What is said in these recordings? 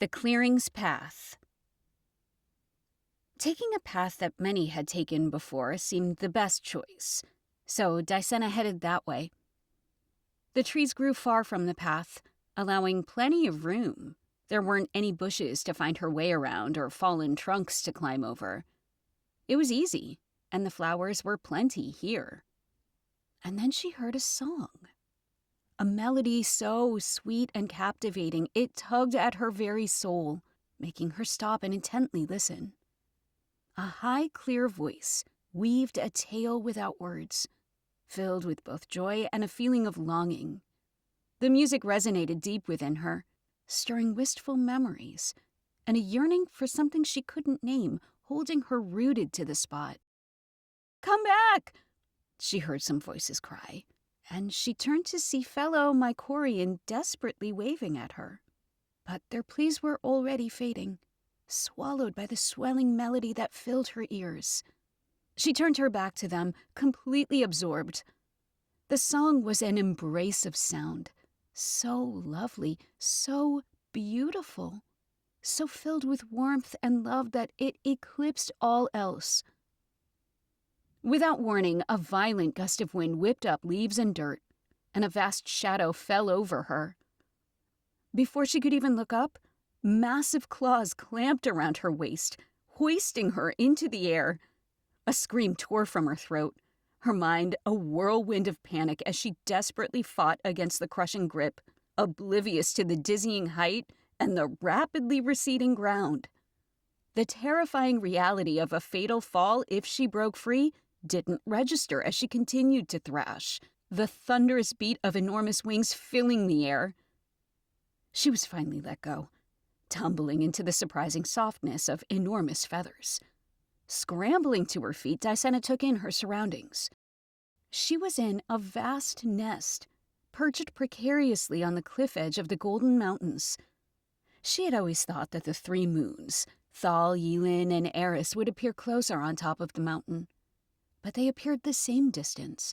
The Clearing's Path. Taking a path that many had taken before seemed the best choice, so Deana headed that way. The trees grew far from the path, allowing plenty of room. There weren't any bushes to find her way around or fallen trunks to climb over. It was easy, and the flowers were plenty here. And then she heard a song. A melody so sweet and captivating it tugged at her very soul, making her stop and intently listen. A high, clear voice weaved a tale without words, filled with both joy and a feeling of longing. The music resonated deep within her, stirring wistful memories, and a yearning for something she couldn't name, holding her rooted to the spot. "Come back!" she heard some voices cry, and she turned to see fellow Mycorian desperately waving at her. But their pleas were already fading, swallowed by the swelling melody that filled her ears. She turned her back to them, completely absorbed. The song was an embrace of sound, so lovely, so beautiful, so filled with warmth and love that it eclipsed all else. Without warning, a violent gust of wind whipped up leaves and dirt, and a vast shadow fell over her. Before she could even look up, massive claws clamped around her waist, hoisting her into the air. A scream tore from her throat, her mind a whirlwind of panic as she desperately fought against the crushing grip, oblivious to the dizzying height and the rapidly receding ground. The terrifying reality of a fatal fall if she broke free didn't register as she continued to thrash, the thunderous beat of enormous wings filling the air. She was finally let go, tumbling into the surprising softness of enormous feathers. Scrambling to her feet, Deana took in her surroundings. She was in a vast nest, perched precariously on the cliff edge of the Golden Mountains. She had always thought that the three moons, Thal, Yelin, and Eris, would appear closer on top of the mountain, but they appeared the same distance.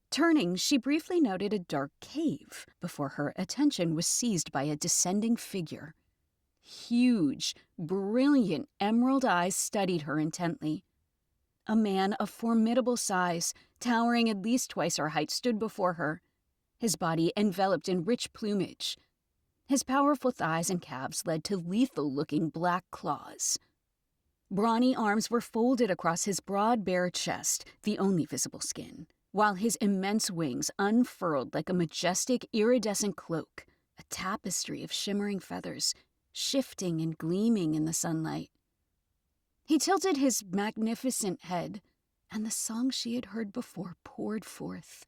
Turning, she briefly noted a dark cave before her attention was seized by a descending figure. Huge, brilliant emerald eyes studied her intently. A man of formidable size, towering at least twice her height, stood before her, his body enveloped in rich plumage. His powerful thighs and calves led to lethal-looking black claws. Brawny arms were folded across his broad, bare chest, the only visible skin, while his immense wings unfurled like a majestic, iridescent cloak, a tapestry of shimmering feathers, shifting and gleaming in the sunlight. He tilted his magnificent head, and the song she had heard before poured forth,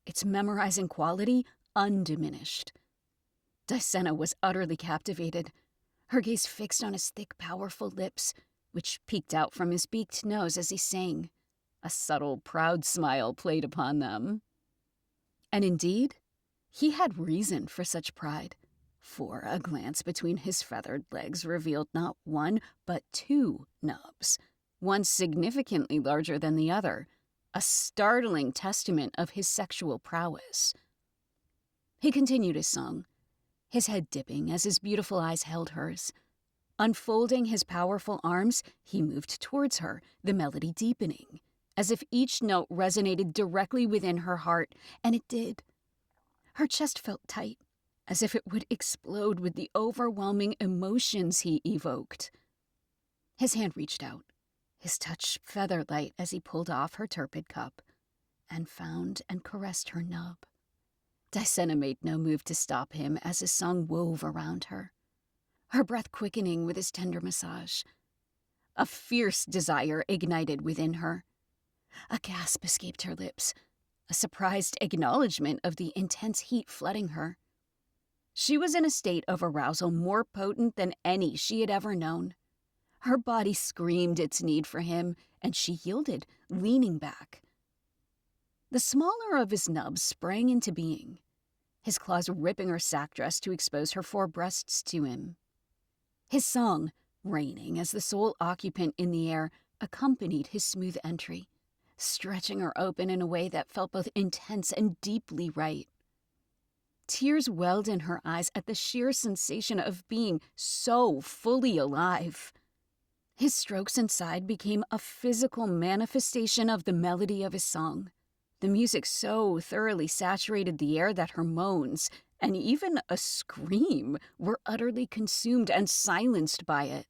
its memorizing quality undiminished. Deana was utterly captivated, her gaze fixed on his thick, powerful lips, which peeked out from his beaked nose as he sang. A subtle, proud smile played upon them. And indeed, he had reason for such pride, for a glance between his feathered legs revealed not one, but two nubs, one significantly larger than the other, a startling testament of his sexual prowess. He continued his song, his head dipping as his beautiful eyes held hers. Unfolding his powerful arms, he moved towards her, the melody deepening, as if each note resonated directly within her heart, and it did. Her chest felt tight, as if it would explode with the overwhelming emotions he evoked. His hand reached out, his touch feather-light as he pulled off her turpid cup, and found and caressed her nub. Deana made no move to stop him as his song wove around her, her breath quickening with his tender massage. A fierce desire ignited within her. A gasp escaped her lips, a surprised acknowledgement of the intense heat flooding her. She was in a state of arousal more potent than any she had ever known. Her body screamed its need for him, and she yielded, leaning back. The smaller of his nubs sprang into being, his claws ripping her sack dress to expose her four breasts to him. His song, reigning as the sole occupant in the air, accompanied his smooth entry, stretching her open in a way that felt both intense and deeply right. Tears welled in her eyes at the sheer sensation of being so fully alive. His strokes inside became a physical manifestation of the melody of his song. The music so thoroughly saturated the air that her moans, and even a scream, were utterly consumed and silenced by it.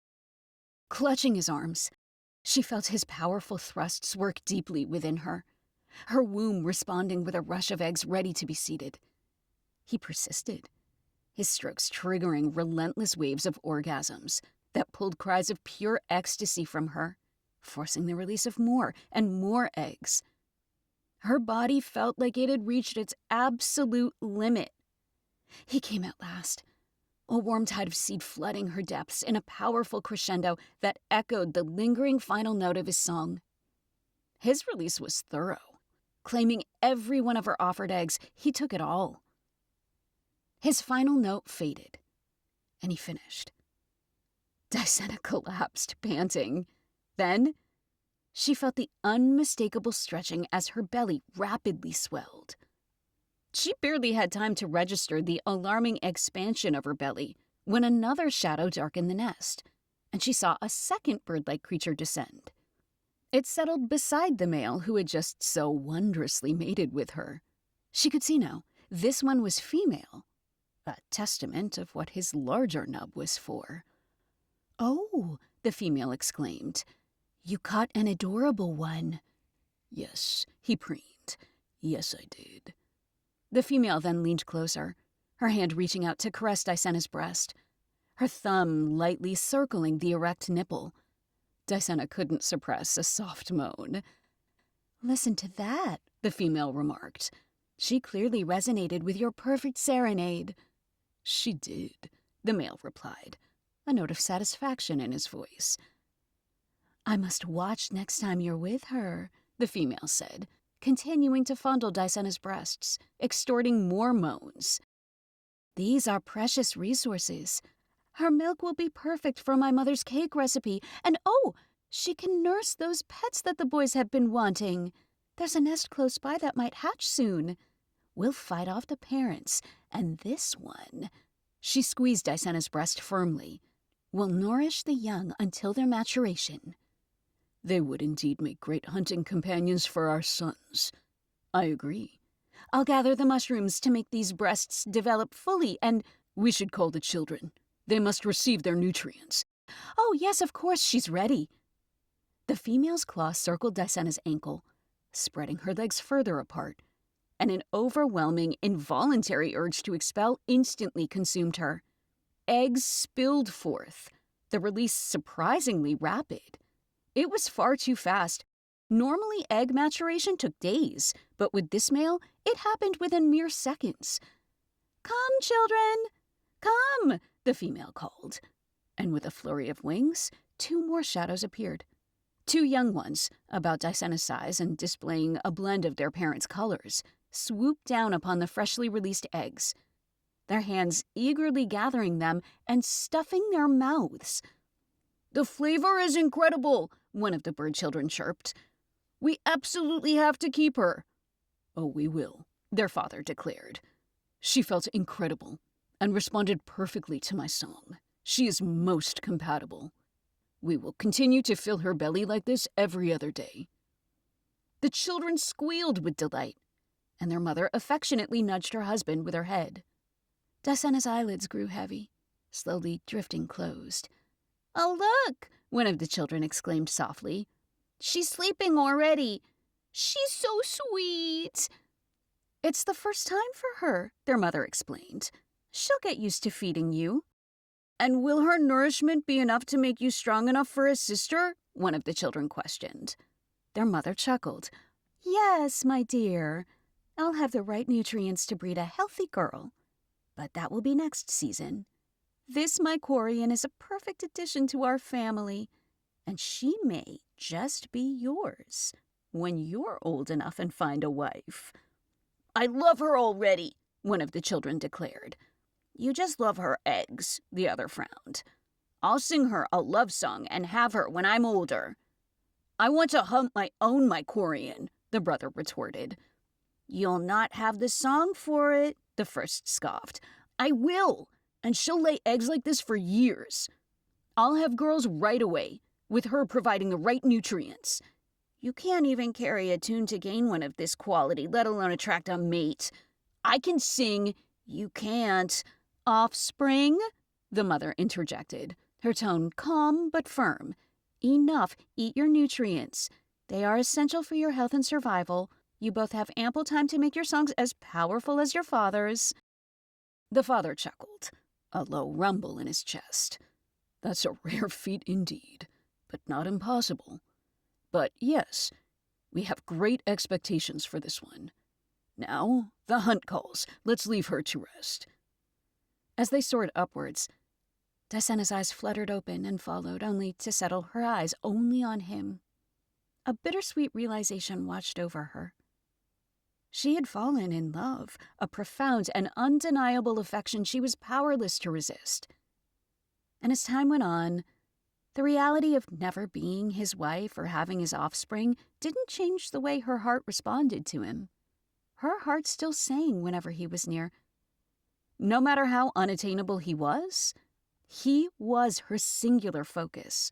Clutching his arms, she felt his powerful thrusts work deeply within her, her womb responding with a rush of eggs ready to be seeded. He persisted, his strokes triggering relentless waves of orgasms that pulled cries of pure ecstasy from her, forcing the release of more and more eggs. Her body felt like it had reached its absolute limit. He came at last, a warm tide of seed flooding her depths in a powerful crescendo that echoed the lingering final note of his song. His release was thorough. Claiming every one of her offered eggs, he took it all. His final note faded, and he finished. Deana collapsed, panting. Then, she felt the unmistakable stretching as her belly rapidly swelled. She barely had time to register the alarming expansion of her belly when another shadow darkened the nest, and she saw a second bird-like creature descend. It settled beside the male who had just so wondrously mated with her. She could see now, this one was female, a testament of what his larger nub was for. "Oh," the female exclaimed, "you caught an adorable one." "Yes," he preened. "Yes, I did." The female then leaned closer, her hand reaching out to caress Deana's breast, her thumb lightly circling the erect nipple. Deana couldn't suppress a soft moan. "Listen to that," the female remarked. "She clearly resonated with your perfect serenade." "She did," the male replied, a note of satisfaction in his voice. "I must watch next time you're with her," the female said, continuing to fondle Deana's breasts, extorting more moans. "These are precious resources. Her milk will be perfect for my mother's cake recipe, and oh, she can nurse those pets that the boys have been wanting. There's a nest close by that might hatch soon. We'll fight off the parents, and this one," she squeezed Deana's breast firmly, "will nourish the young until their maturation." "They would indeed make great hunting companions for our sons." "I agree. I'll gather the mushrooms to make these breasts develop fully, and—" "We should call the children. They must receive their nutrients." "Oh, yes, of course, she's ready." The female's claw circled Deana's ankle, spreading her legs further apart, and an overwhelming, involuntary urge to expel instantly consumed her. Eggs spilled forth, the release surprisingly rapid. It was far too fast. Normally, egg maturation took days, but with this male, it happened within mere seconds. "Come, children! Come!" the female called. And with a flurry of wings, 2 more shadows appeared. 2 young ones, about Deana's size and displaying a blend of their parents' colors, swooped down upon the freshly released eggs, their hands eagerly gathering them and stuffing their mouths. "The flavor is incredible," one of the bird children chirped. "We absolutely have to keep her." "Oh, we will," their father declared. "She felt incredible and responded perfectly to my song. She is most compatible. We will continue to fill her belly like this every other day." The children squealed with delight, and their mother affectionately nudged her husband with her head. Deana's eyelids grew heavy, slowly drifting closed. "Oh, look!" one of the children exclaimed softly. "She's sleeping already. She's so sweet." "It's the first time for her," their mother explained. "She'll get used to feeding you." "And will her nourishment be enough to make you strong enough for a sister?" one of the children questioned. Their mother chuckled. "Yes, my dear. I'll have the right nutrients to breed a healthy girl. But that will be next season. This Mycorian is a perfect addition to our family, and she may just be yours when you're old enough and find a wife." "I love her already," one of the children declared. "You just love her eggs," the other frowned. "I'll sing her a love song and have her when I'm older." "I want to hunt my own Mycorian," the brother retorted. "You'll not have the song for it," the first scoffed. "I will, and she'll lay eggs like this for years. I'll have girls right away, with her providing the right nutrients. You can't even carry a tune to gain one of this quality, let alone attract a mate. I can sing, you can't." "Offspring?" the mother interjected, her tone calm but firm. "Enough, eat your nutrients. They are essential for your health and survival. You both have ample time to make your songs as powerful as your father's." The father chuckled, a low rumble in his chest. "That's a rare feat indeed, but not impossible. But yes, we have great expectations for this one. Now, the hunt calls. Let's leave her to rest." As they soared upwards, Dicena's eyes fluttered open and followed, only to settle her eyes only on him. A bittersweet realization watched over her. She had fallen in love, a profound and undeniable affection she was powerless to resist. And as time went on, the reality of never being his wife or having his offspring didn't change the way her heart responded to him. Her heart still sang whenever he was near. No matter how unattainable he was her singular focus.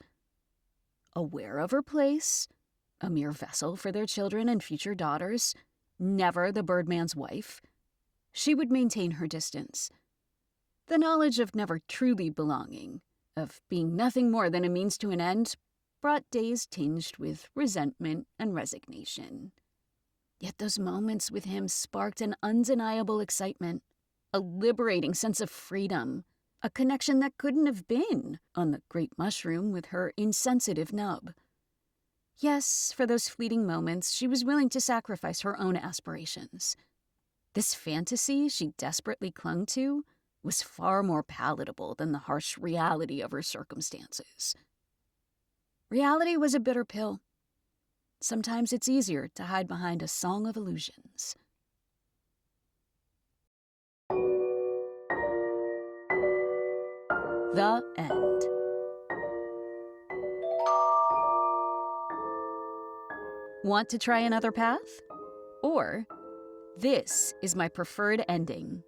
Aware of her place, a mere vessel for their children and future daughters, never the birdman's wife, she would maintain her distance. The knowledge of never truly belonging, of being nothing more than a means to an end, brought days tinged with resentment and resignation. Yet those moments with him sparked an undeniable excitement, a liberating sense of freedom, a connection that couldn't have been on the great mushroom with her insensitive nub. Yes, for those fleeting moments, she was willing to sacrifice her own aspirations. This fantasy she desperately clung to was far more palatable than the harsh reality of her circumstances. Reality was a bitter pill. Sometimes it's easier to hide behind a song of illusions. The end. Want to try another path? Or, this is my preferred ending.